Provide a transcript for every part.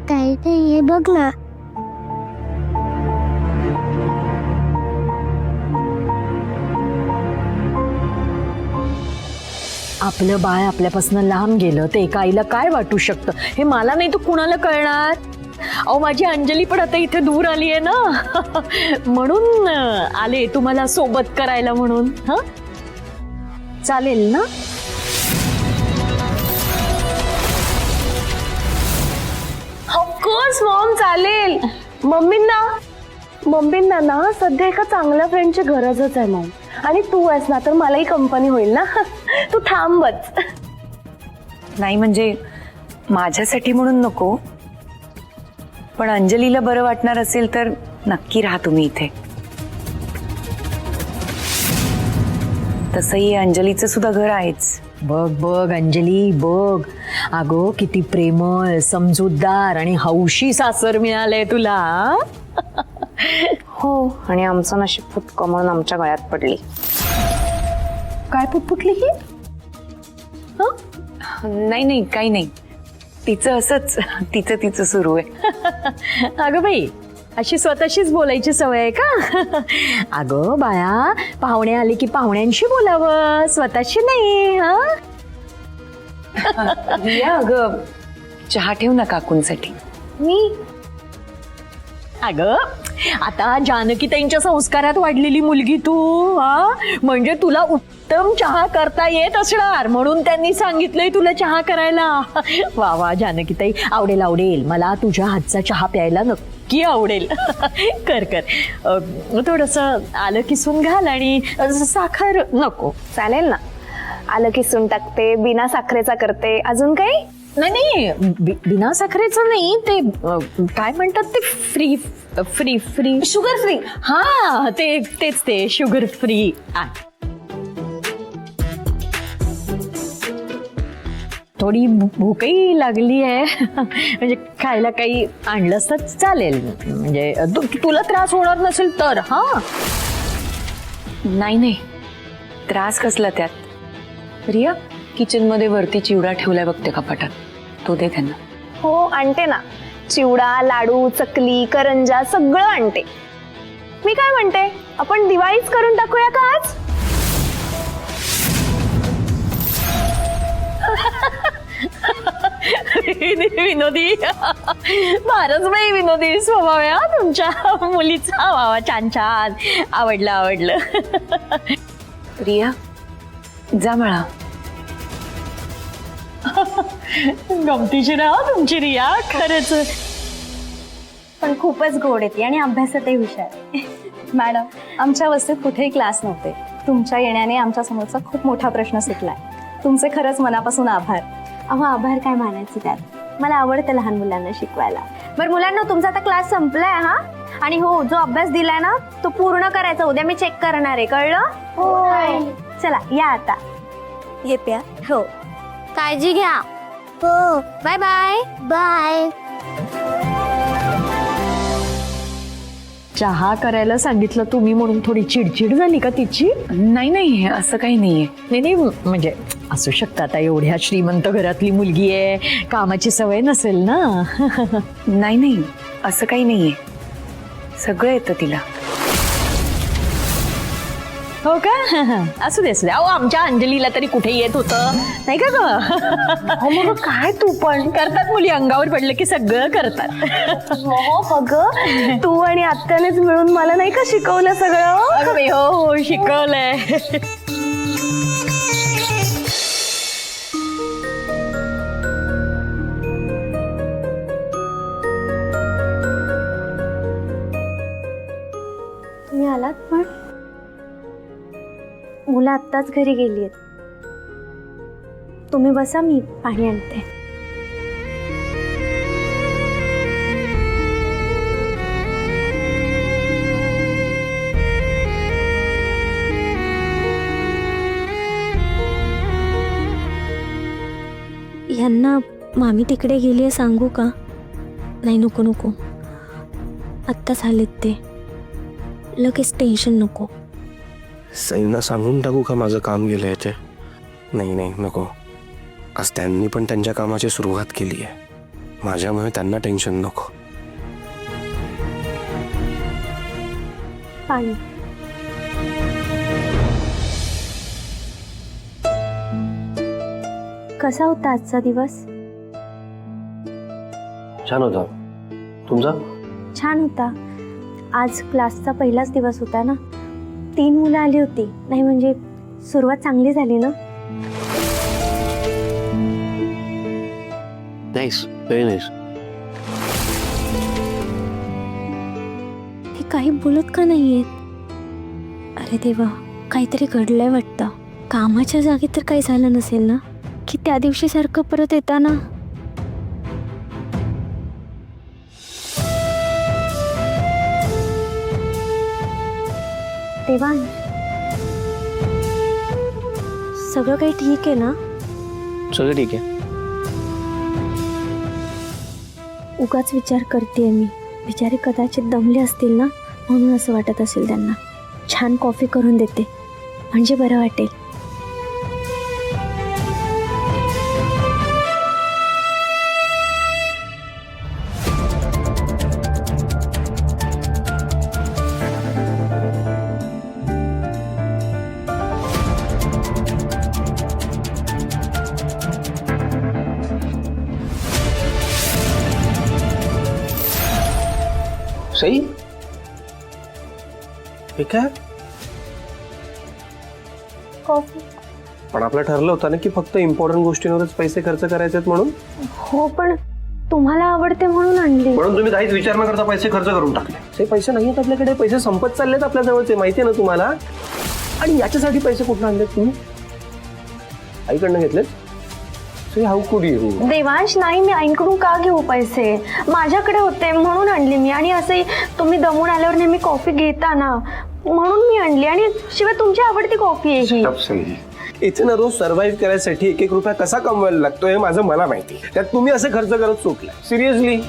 काही नाही बघ ना. आपलं बाळ आपल्यापासून लांब गेलं ते एका आईला काय वाटू शकतं हे मला नाही तर कुणाला कळणार. अहो माझी अंजली पण आता इथे दूर आली आहे ना म्हणून आले तुम्हाला सोबत करायला म्हणून. हा चालेल ना. ऑफकोर्स मॉम चालेल. मम्मींना ना सध्या एका चांगल्या फ्रेंडची गरजच आहे मॉम. आणि तू आहेस ना तर मलाही कंपनी होईल ना. तू थांबच. नाही म्हणजे माझ्यासाठी म्हणून नको, पण अंजलीला बरं वाटणार असेल तर नक्की राहा तुम्ही इथे. तसंही अंजलीचं सुद्धा घर आहेच. बघ बघ अंजली बघ, अगो किती प्रेमळ समजूतदार आणि हौशी सासर मिळालंय तुला. हो आणि आमचं नशीब फुटकं म्हणून आमच्या गळ्यात पडली. काय पुटपुटली ही. नाही नाही काही नाही, तिचं असंच तिचं सुरू आहे. अगं बाई अशी स्वतःशीच बोलायची सवय आहे का. अगं बाळा पाहुणे आले की पाहुण्यांशी बोलावं, स्वतःशी नाही. रिया अगं चहा ठेव ना काकूंसाठी. मी अगं आता जानकी ताईंच्या संस्कारात वाढलेली मुलगी तू. म्हणजे तुला उत्तम चहा करता येत असणार म्हणून त्यांनी सांगितलंय तुला चहा करायला. वा वा जानकी ताई, आवडेल आवडेल, मला तुझ्या हातचा चहा प्यायला नक्की आवडेल. कर कर. थोडस आलं किसून घाल आणि साखर नको. चालेल ना. आलं किसून टाकते, बिना साखरेचा करते. अजून काही नाही नाही बिना साखरेचं नाही, ते काय म्हणतात ते free free free sugar free. हा तेच ते शुगर फ्री. थोडी भूकही लागली आहे. म्हणजे खायला काही आणलंस तर चालेल, म्हणजे तुला त्रास होणार नसेल तर. हा नाही नाही त्रास कसला त्यात. रिया किचन मध्ये वरती चिवडा ठेवलाय बघते कपाटात, तो दे त्यांना. हो आणते ना. चिवडा, लाडू, चकली, करंजा सगळं आणते. मी काय म्हणते, आपण दिवाळीच करून टाकूया का आज. विनोदी फारच बाई विनोदी स्वभाव आहे हा तुमच्या मुलीचा. वा छान छान, आवडलं. रिया जा बाळा. गमतीशीर आहे तुमची रिया खरंच. पण खूपच गोड येते आणि अभ्यासातही हुशार. मॅडम आमच्या अवस्थेत कुठेही क्लास नव्हते. तुमच्या येण्याने आमच्या समोरचा खूप मोठा प्रश्न सुटलाय. तुमचे खरंच मनापासून आभार. अहो आभार काय मानायचे त्यात, मला आवडतं लहान मुलांना शिकवायला. बरं मुलांना तुमचा आता क्लास संपलाय. हा आणि हो जो अभ्यास दिलाय ना तो पूर्ण करायचा. उद्या मी चेक करणार आहे, कळलं. हो चला या आता. येते. हो काळजी घ्या. हो बाय बाय. बाय. चहा करायला सांगितलं तुम्ही म्हणून थोडी चिडचिड झाली का तिची. नाही नाही असं काही नाहीये. नाही म्हणजे असू शकतं, आता एवढ्या श्रीमंत घरातली मुलगी आहे, कामाची सवय नसेल ना. नाही नाही असं काही नाहीये, सगळं येतं तिला. हो का. असू दे. अहो आमच्या अंजलीला तरी कुठे येत होतं नाही का ग. हो मग काय तू पण. करतात मुली, अंगावर पडलं की सगळं करतात. हो अगं तू आणि आत्यानेच मिळून मला नाही का शिकवलं सगळं. अगं बाई, हो शिकवलंय. तुम्ही आलात पण मुलं आत्ताच घरी गेली आहेत. तुम्ही बसा, मी पाणी आणते. यांना मामी तिकडे गेली आहे सांगू का. नाही नको नको, आत्ताच आलेत ते, लगेच टेन्शन नको. सईंना सांगून टाकू का माझं काम गेलंय ते. नाही नको, आज त्यांनी पण त्यांच्या कामाची सुरुवात केली आहे. माझ्यामुळे त्यांना टेन्शन नको. पाणी. कसा होता आजचा दिवस? छान होता. तुमचा? छान होता. आज क्लासचा पहिलाच दिवस होता ना. 3 मुलं आली होती. नाही म्हणजे सुरुवात चांगली झाली ना. Nice, very nice. हे काही बोलत का नाहीयेत? अरे देवा, काहीतरी घडलंय वाटतं. कामाच्या जागी तर काही झालं नसेल ना, की त्या दिवशी सारखं परत येताना. देवांश, सगळं काही ठीक आहे ना? सगळं ठीक आहे. उगाच विचार करते मी. बिचारे कदाचित दमले असतील ना, म्हणून असं वाटत असेल त्यांना. छान कॉफी करून देते, म्हणजे बरं वाटेल. सई, हे काय? कॉफी. पण आपलं ठरलं होतं ना की फक्त इम्पॉर्टंट गोष्टींवरच पैसे खर्च करायचे आहेत म्हणून. हो, पण तुम्हाला आवडते म्हणून आणली. म्हणून तुम्ही काहीच विचार न करता पैसे खर्च करून टाकले. ते पैसे नाही आहेत आपल्याकडे. पैसे संपत चाललेत आपल्या जवळचे, माहिती आहे ना तुम्हाला. आणि याच्यासाठी पैसे कुठून आणलेत तुम्ही? आईकडनं घेतलेत? हाऊ कुड यू? देवांश, नाही, मी आईकडून का घेऊ पैसे? माझ्याकडे होते म्हणून आणली मी. आणि असे तुम्ही दमून आल्यावर नेहमी कॉफी घेता ना, म्हणून मी आणली. आणि शिवाय तुमची आवडती कॉफी आहे ही. इथे ना रोज सर्व्हाइव्ह करायसाठी 1-1 रुपया कसा कमवायला लागतो हे माझं मला माहिती. त्यात तुम्ही असे खर्च करत चुकलाय. सिरियसली,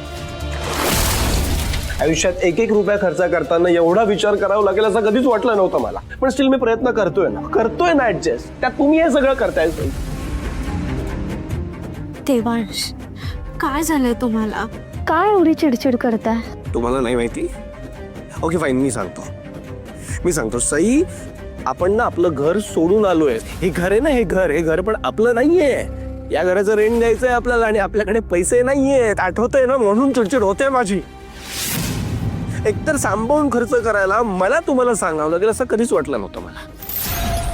आयुष्यात 1-1 रुपया खर्च करताना एवढा विचार करावा लागेल असं कधीच वाटलं नव्हतं मला. पण स्टील मी प्रयत्न करतोय ना ऍडजस्ट. त्यात तुम्ही हे सगळं करताय. देवांश, काय झालंय तुम्हाला? काय एवढी चिडचिड करताय? तुम्हाला नाही माहिती? ओके फाईन, मी सांगतो. सई, आपण ना आपलं घर सोडून आलोय. हे घर आहे ना, हे घर पण आपलं नाहीये. या घराचं रेंट द्यायचंय आपल्याला आणि आपल्याकडे पैसे नाहीयेत. आठवतंय ना, म्हणून चिडचिड होते माझी. एकतर सांभाळून खर्च करायला मला तुम्हाला सांगावं लागेल असं कधीच वाटलं नव्हतं मला.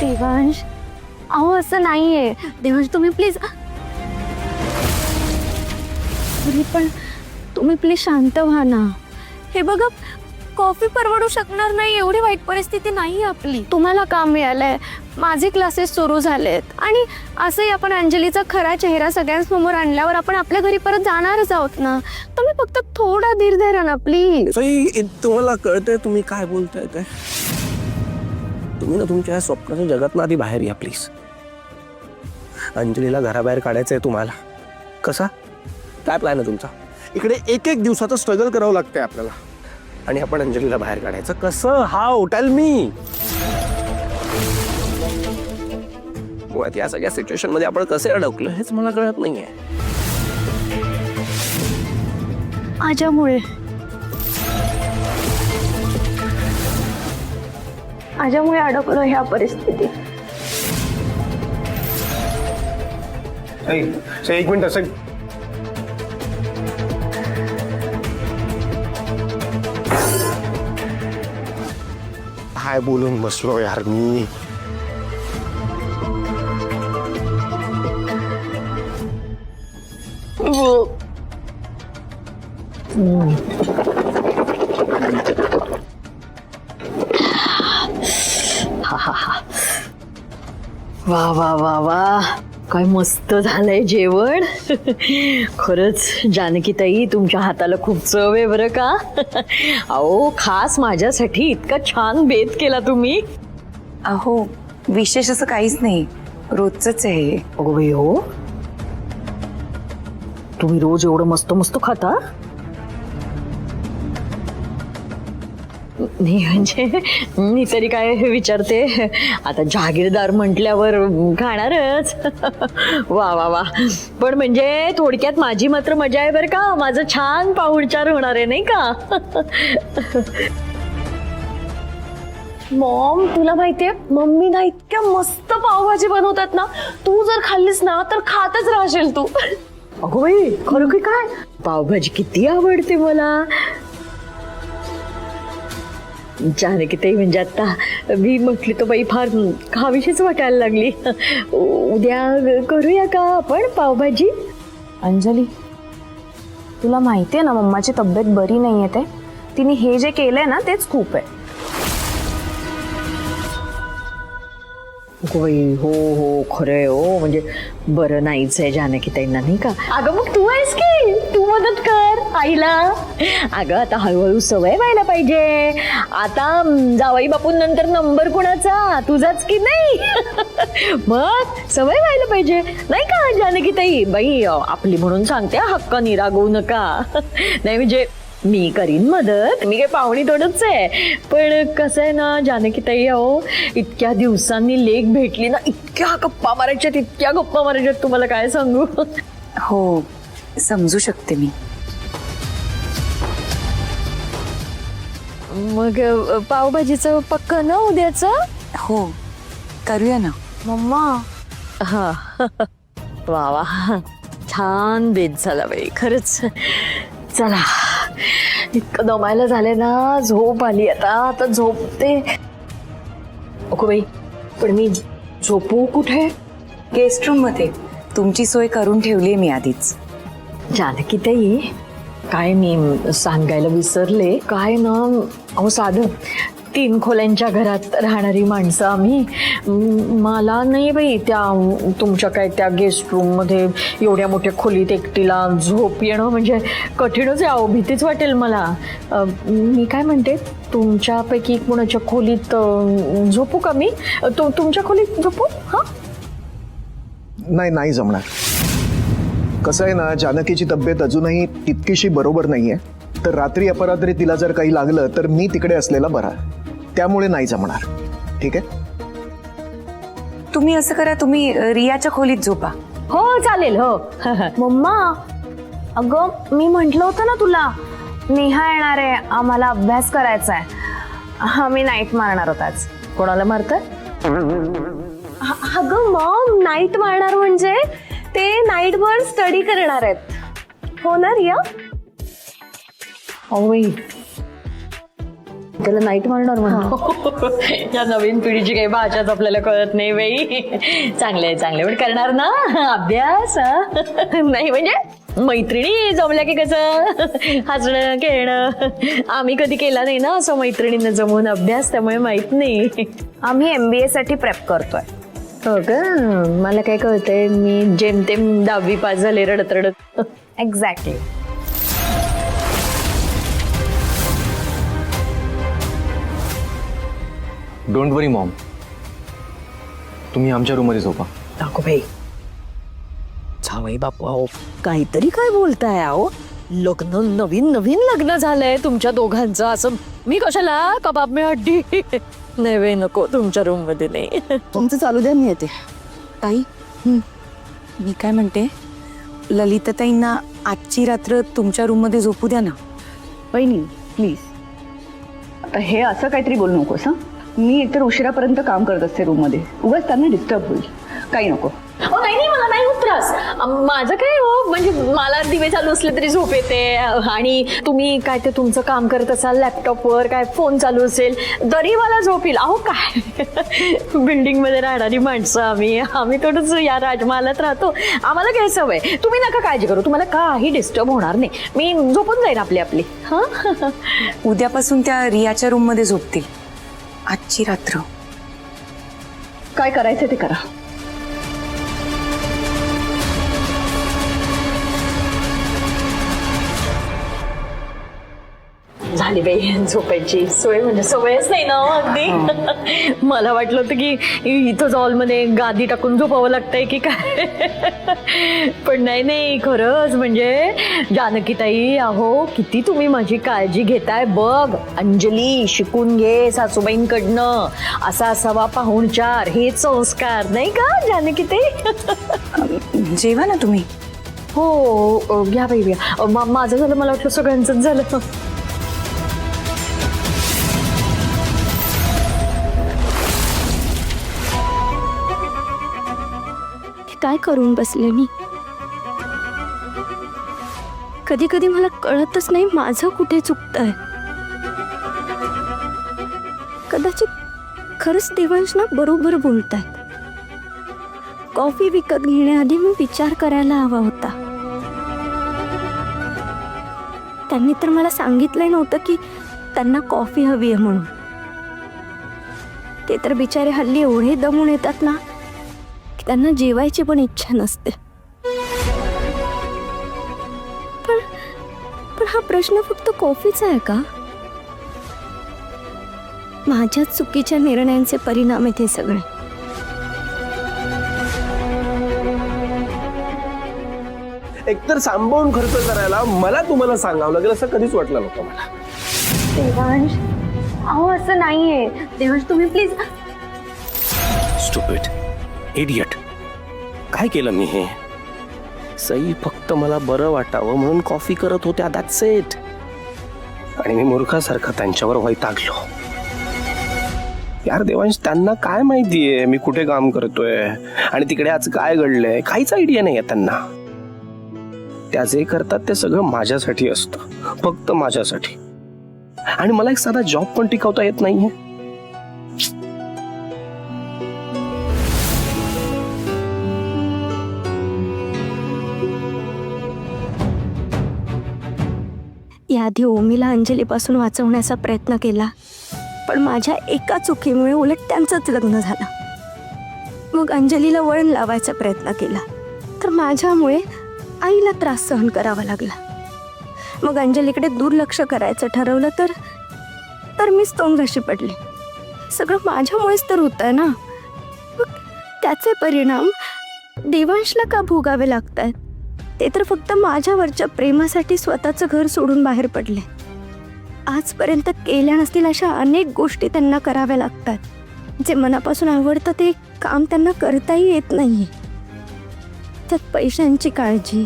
देवांश, अहो असं नाहीये. देवांश, तुम्ही प्लीज, पण तुम्ही प्लीज शांत व्हा ना. हे बघा, कॉफी परवडू शकणार नाही एवढी वाईट परिस्थिती नाही आपली. तुम्हाला काम मिळालंय, माझे क्लासेस सुरू झालेत. आणि असंही आपण अंजलीचा खरा चेहरा सगळ्यांसमोर आणल्यावर आपण आपल्या घरी परत जाणारच आहोत ना. तुम्ही फक्त थोडा धीर धरा ना प्लीज. सई, तुम्हाला कळतंय तुम्ही काय बोलताय काय? तुम्ही ना तुमच्या स्वप्नाच्या जगात आधी बाहेर या प्लीज. अंजलीला घराबाहेर काढायचंय तुम्हाला. कसा? काय प्लॅन आहे तुमचा? इकडे 1-1 दिवसाचं स्ट्रगल करावं लागतंय आपल्याला. आणि आपण अंजलीला बाहेर काढायचं कसं? हाऊ? Tell me. मुळात या सगळ्या सिच्युएशन मध्ये आपण कसे अडकलो हेच मला कळत नाहीये. माझ्यामुळे अडकलो ह्या परिस्थितीत. एक मिनिट. असं काय बोलून बसलो यार मी. वा वा वा वा, काय मस्त झालंय जेवण. खरंच जानकीताई, तुमच्या हाताला खूप चव आहे बरं का. अहो, खास माझ्यासाठी इतका छान बेत केला तुम्ही. अहो, विशेष असं काहीच नाही, रोजच आहे. अगो बाई, हो, तुम्ही रोज एवढं मस्त मस्त खाता? नाही म्हणजे मी तरी काय विचारते, आता जहागीरदार म्हटल्यावर खाणारच. वा वा वा. पण म्हणजे थोडक्यात माझी मात्र मजा आहे बरं का, माझं छान पाहुणचार होणार आहे नाही का. मॉम, तुला माहितीये मम्मी ना इतक्या मस्त पावभाजी बनवतात ना, तू जर खाल्लीस ना तर खातच राहशील तू. अगो बाई, खरं की काय, पावभाजी किती आवडते मला. जानकी ताई म्हणजे आता मी म्हटली तर बाई फार खावीशीच वाटायला लागली. उद्या करूया का आपण पावभाजी. अंजली, तुला माहितीये ना मम्माची तब्येत बरी नाहीये, ते तिने हे जे केलंय ना तेच खूप आहे. अगो बाई, हो हो खरंय हो, म्हणजे बरं नाहीच आहे जानकी ताईंना नाही का. अगं मग तू आहेस की, तू मदत कर आईला. अगं आता हळूहळू सवय व्हायला पाहिजे. आता जावई बापू नंतर नंबर कुणाचा, तुझाच की नाही. मग सवय व्हायला पाहिजे नाही का जानकी ताई. बाई आपली म्हणून सांगते, हक्कानी रागवू नका. नाही म्हणजे मी करीन मदत, मी काय पाहुणी थोडंच आहे. पण कसं आहे ना जानकी ताई, अहो इतक्या दिवसांनी लेक भेटली ना, इतक्या गप्पा मारायच्यात तुम्हाला काय सांगू. हो, समजू शकते मी. मग पावभाजीचं पक्क ना उद्याचं. हो, करूया ना. मम्मा, हा. वा वा, छान बेत झाला बाई खरंच. चला, इतकं दमायला झाले ना, झोप आली आता झोपते. अगो बाई, पण मी झोपू कुठे. गेस्ट रूम मध्ये तुमची सोय करून ठेवली मी आधीच. जानकी ताई, काय मी सांगायला विसरले, काय ना अहो साधं 3 खोल्यांच्या घरात राहणारी माणसं आम्ही. मला नाही बाई त्या तुमच्या काय त्या गेस्ट रूम मध्ये एवढ्या मोठ्या खोलीत एकटीला झोप येणं म्हणजे कठीणच आहे. अहो भीतीच वाटेल मला. मी काय म्हणते, तुमच्यापैकी कुणाच्या खोलीत झोपू का मी. तुमच्या खोलीत झोपू. हा नाही जमणार. कसं आहे ना, जानकीची तब्येत अजूनही तितकीशी बरोबर नाहीये, तर रात्री अपरात्री तिला जर काही लागलं तर मी तिकडे असलेला बरा, त्यामुळे नाही जमणार. ठीक आहे. तुम्ही असं करा, तुम्ही रियाच्या खोलीत झोपा. हो चालेल. हो. मम्मा, अगं मी म्हंटल होतं ना तुला, नेहा येणार आहे, आम्हाला अभ्यास करायचा आहे. आम्ही नाईट मारणार होत आज. कोणाला मारताय. अगं मॉम, नाईट मारणार म्हणजे ते नाईटभर स्टडी करणार आहेत. हो ना रिया. अहो बाई, त्याला नाईट मारणार म्हणा. या नवीन पिढीची काही भाषाच आपल्याला कळत नाही बाई. चांगले पण करणार ना अभ्यास. नाही म्हणजे मैत्रिणी जमल्या की कसं हसणं खेळणं. आम्ही कधी केला नाही ना असं मैत्रिणींना जमवून अभ्यास, त्यामुळे माहित नाही. आम्ही MBA साठी प्रेप करतोय. हो का. मला काय कळतंय, मी जेमतेम 10वी पास झाले रडत. एक्झॅक्टली. डोंट वरी मॉम, तुम्ही आमच्या रूममध्ये झोपा. अगो बाई, जावई बापू अहो काहीतरी काय बोलताय. अहो लग्न नवीन लग्न झालंय तुमच्या दोघांचं, असं मी कशाला कबाब में हड्डी. नाही बाई नको, तुमच्या रूम मध्ये नाही. तुमचं चालू द्या, मी येते. ताई, मी काय म्हणते, ललिताताईंना आजची रात्र तुमच्या रूम मध्ये झोपू द्या ना. वहिनी प्लीज, आता हे असं काहीतरी बोलू नकोस. हा, मी एकतर उशिरापर्यंत काम करत असते रूम मध्ये, उगाच त्यांना डिस्टर्ब होईल. काही नको. नाही मला नाही होत त्रास. माझं काय हो, म्हणजे मला दिवे चालू असले तरी झोप येते. आणि तुम्ही काय ते तुमचं काम करत असाल लॅपटॉपवर, काय फोन चालू असेल तरी मला झोप येईल. अहो काय बिल्डिंग मध्ये राहणारी माणसं आम्ही थोडंच या राजमहालात राहतो, आम्हाला काय सवय. तुम्ही नका काळजी करू, तुम्हाला काही डिस्टर्ब होणार नाही. मी झोपून जाईन आपली. हा उद्यापासून त्या रियाच्या रूम मध्ये झोपतील. आजची रात्र काय करायचं ते करा. झाली बाई झोपायची सोय, म्हणजे सवयच नाही ना हो अगदी. मला वाटलं होतं की इथंच हॉलमध्ये गादी टाकून झोपावं लागतंय की काय. पण नाही, खरंच म्हणजे जानकीताई, अहो किती तुम्ही माझी काळजी घेताय बघ. अंजली, शिकून घे सासूबाईंकडनं, असा असावा पाहुणचार, हेच संस्कार नाही का जानकीताई. जेवा ना तुम्ही. हो घ्या बाई घ्या. माझं झालं, मला वाटलं सगळ्यांचंच झालं. काय करून बसले मी. कधी कधी मला कळतच नाही माझं कुठे चुकतंय. कदाचित खरंच देवांश ना बरोबर बोलतायत. कॉफी विकत घेण्याआधी मी विचार करायला हवा होता. त्यांनी तर मला सांगितलं नव्हतं की त्यांना कॉफी हवी आहे म्हणून. ते तर बिचारे हल्ली एवढे दमून येतात ना की त्यांना जेवायची पण इच्छा नसते. पण हा प्रश्न फक्त कॉफीचा आहे का? माझ्या चुकीच्या निर्णयांचे परिणाम आहेत हे सगळे. एकतर सांभाळून खर्च करायला मला तुम्हाला सांगावं लागेल असं कधीच वाटलं नव्हतं मला. देवांश, अहो असं नाहीये. देवांश तुम्ही प्लीज. स्टुपिड, इडियट, काय केलं मी हे? सई फक्त मला बरं वाटावं म्हणून कॉफी करत होत्या, दॅट्स इट. आणि मी मूर्खासारखा त्यांच्यावर वैतागलो. यार देवांश, त्यांना काय माहितीये मी कुठे काम करतोय आणि तिकडे आज काय घडलंय, काहीच आयडिया नाहीये त्यांना. त्या जे करतात ते सगळं माझ्यासाठी असतं, फक्त माझ्यासाठी. आणि मला एक साधा जॉब पण टिकवता येत नाहीये. याआधी ओमीला अंजलीपासून वाचवण्याचा प्रयत्न केला, पण माझ्या एका चुकीमुळे उलट त्यांचंच लग्न झालं. मग अंजलीला वळण लावायचा प्रयत्न केला, तर माझ्यामुळे आईला त्रास सहन करावा लागला. मग अंजलीकडे दुर्लक्ष करायचं ठरवलं तर मीच तोंडघशी पडले. सगळं माझ्यामुळेच तर होतंय ना. मग त्याचे परिणाम देवांशला का भोगावे लागत आहेत? ते तर फक्त माझ्यावरच्या प्रेमासाठी स्वतःचं घर सोडून बाहेर पडले. आजपर्यंत केल्या नसतील अशा अनेक गोष्टी त्यांना कराव्या लागतात. जे मनापासून आवडतं ते काम त्यांना करताही येत नाही. त्यात पैशांची काळजी,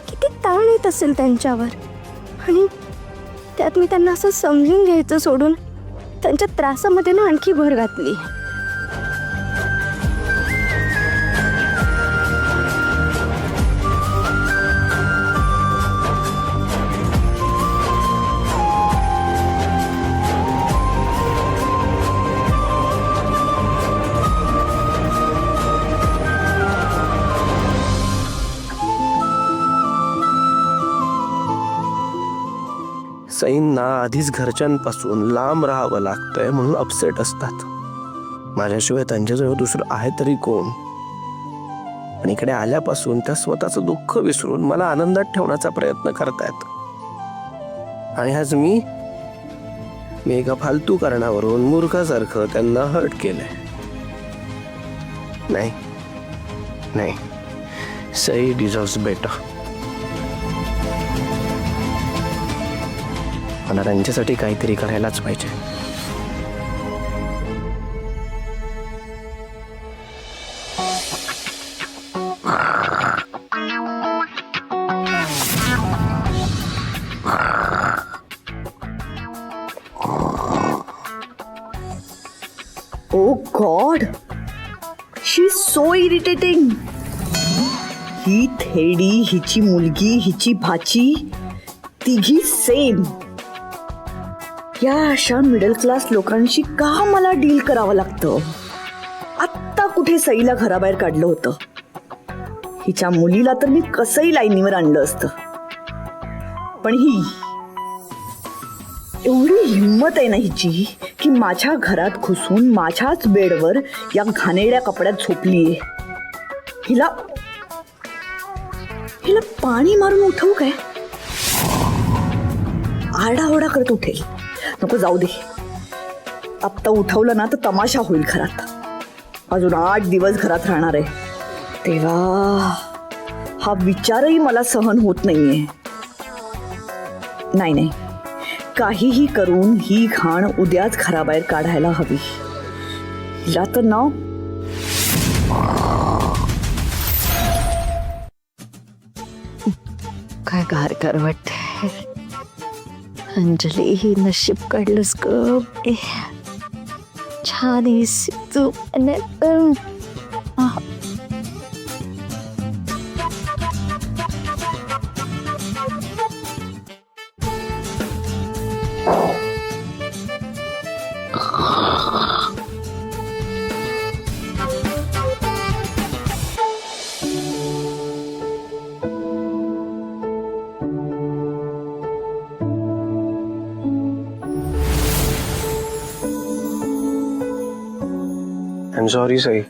किती ताण येत असेल त्यांच्यावर. आणि त्यात मी त्यांना असं समजून घ्यायचं सोडून त्यांच्या त्रासामध्ये ना आणखी भर घातली. सईंना आधीच घरच्यांपासून लांब राहावं लागतंय म्हणून अपसेट असतात. माझ्याशिवाय त्यांच्याजवळ दुसरं आहे तरी कोण? पण इकडे आल्यापासून त्या स्वतःचं दुःख विसरून मला आनंदात ठेवण्याचा प्रयत्न करतायत. आणि आज मी एका फालतू कारणावरून मूर्खासारखं त्यांना हर्ट केलंय. नाही, सई डिझर्व्स बेटर. मला त्यांच्यासाठी काहीतरी करायलाच पाहिजे. Oh god, she is so irritating. ही थेडी, हिची मुलगी, हिची भाची, तिघी सेम. या अशा मिडल क्लास लोकांशी का मला डील करावं लागतं? आत्ता कुठे सईला घराबाहेर काढलं होतं. हिच्या मुलीला तर मी कसंही लाईनीवर आणलं असतं. पण ही एवढी हिंमत आहे ना हिची की माझ्या घरात घुसून माझ्याच बेडवर या घाणेरड्या कपड्यात झोपलीये. हिला पाणी मारून उठवू काय? आरडाओरडा करत उठेल. नको जाऊ दे, आत्ता उठवलं ना तर तमाशा होईल घरात. अजून 8 दिवस घरात राहणार आहे. तेव्हा हा विचारही मला सहन होत नाहीये. नाही, काहीही करून ही घाण उद्याच घराबाहेर काढायला हवी. हिला तर नाव काय गारगार वाटतंय. अंजली, ही नशीब काढलंस ग. छान आहेस तू. I am sorry Sai.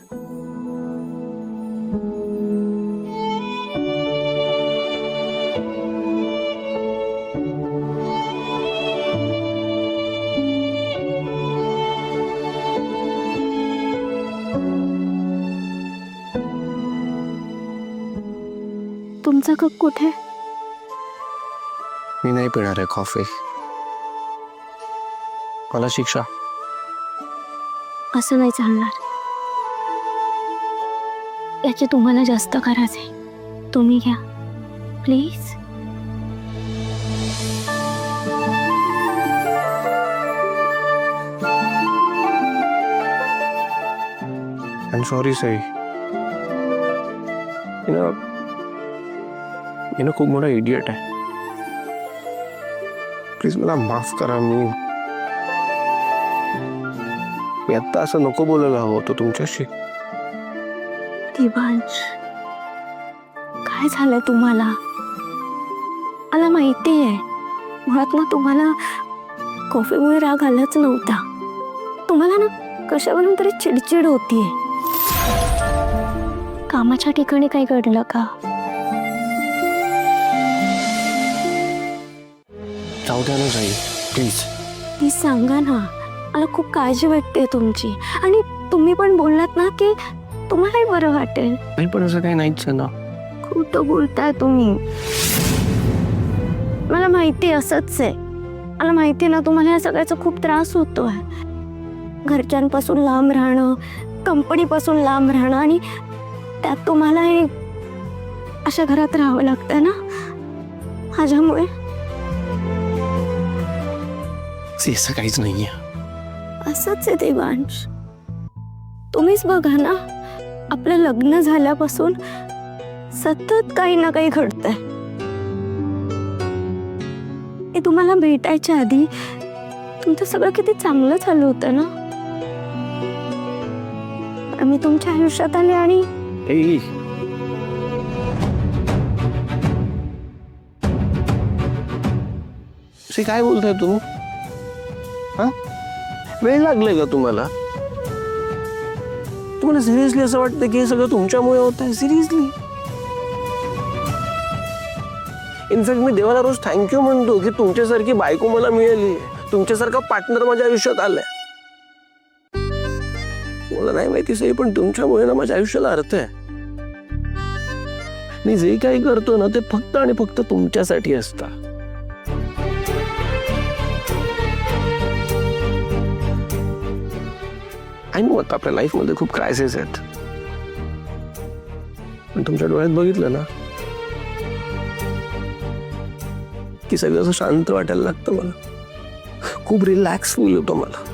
तुमचा कप कुठे? मी नाही पिणार आहे कॉफी. मला शिक्षा. असं नाही चालणार. याची तुम्हाला जास्त गरज आहे. तुम्ही घ्या please. I am sorry Sai. खूप मोठा इडियट आहे. प्लीज मला माफ करा. मी आत्ता असं नको बोलायला हवं होतं तुमच्याशी. दिवांश, काय झालं तुम्हाला? मला माहिती आहे मुळात ना तुम्हाला कॉफीमुळे राग आलाच नव्हता. तुम्हाला ना कशावरून तरी चिडचिड होतीये. कामाच्या ठिकाणी काही घडलं का? जाऊ द्या ना जाई प्लीज. ती सांगा ना. मला खूप काळजी वाटते तुमची. आणि तुम्ही पण बोललात ना की तुम्हालाही बरं वाटेल. नाही पण असं काही नाहीच आहे ना. खोटं बोलताय तुम्ही. मला माहिती असंच आहे. मला माहिती ना तुम्हाला या सगळ्याचा खूप त्रास होतोय. घरच्यांपासून लांब राहणं, कंपनीपासून लांब राहणं आणि त्यात तुम्हाला हे अशा घरात राहावं लागतं ना माझ्यामुळे. असं काहीच नाहीये. असंच आहे देवांश. तुम्हीच बघा ना, आपलं लग्न झाल्यापासून सतत काही ना काही घडतंय. हे तुम्हाला भेटायच्या आधी तुमचं सगळं किती चांगलं चालू होतं ना. मी तुमच्या आयुष्यात आले आणि काय बोलताय तुम्ही? हा, वेळ लागलाय का तुम्हाला? तुम्हाला सिरियसली असं वाटतं की हे सगळं तुमच्यामुळे होत आहे? सिरियसली? इनफॅक्ट मी देवाला रोज थँक्यू म्हणतो की तुमच्यासारखी बायको मला मिळाली, तुमच्यासारखा पार्टनर माझ्या आयुष्यात आलाय. मला नाही माहिती सही, पण तुमच्यामुळे ना माझ्या आयुष्याला अर्थ आहे. मी जे काही करतो ना ते फक्त आणि फक्त तुमच्यासाठी असतं. आय नो आता आपल्या लाईफ मध्ये खूप क्रायसिस आहेत, पण तुमच्या डोळ्यात बघितलं ना की सगळं असं शांत वाटायला लागतं. मला खूप रिलॅक्स फील होतो. मला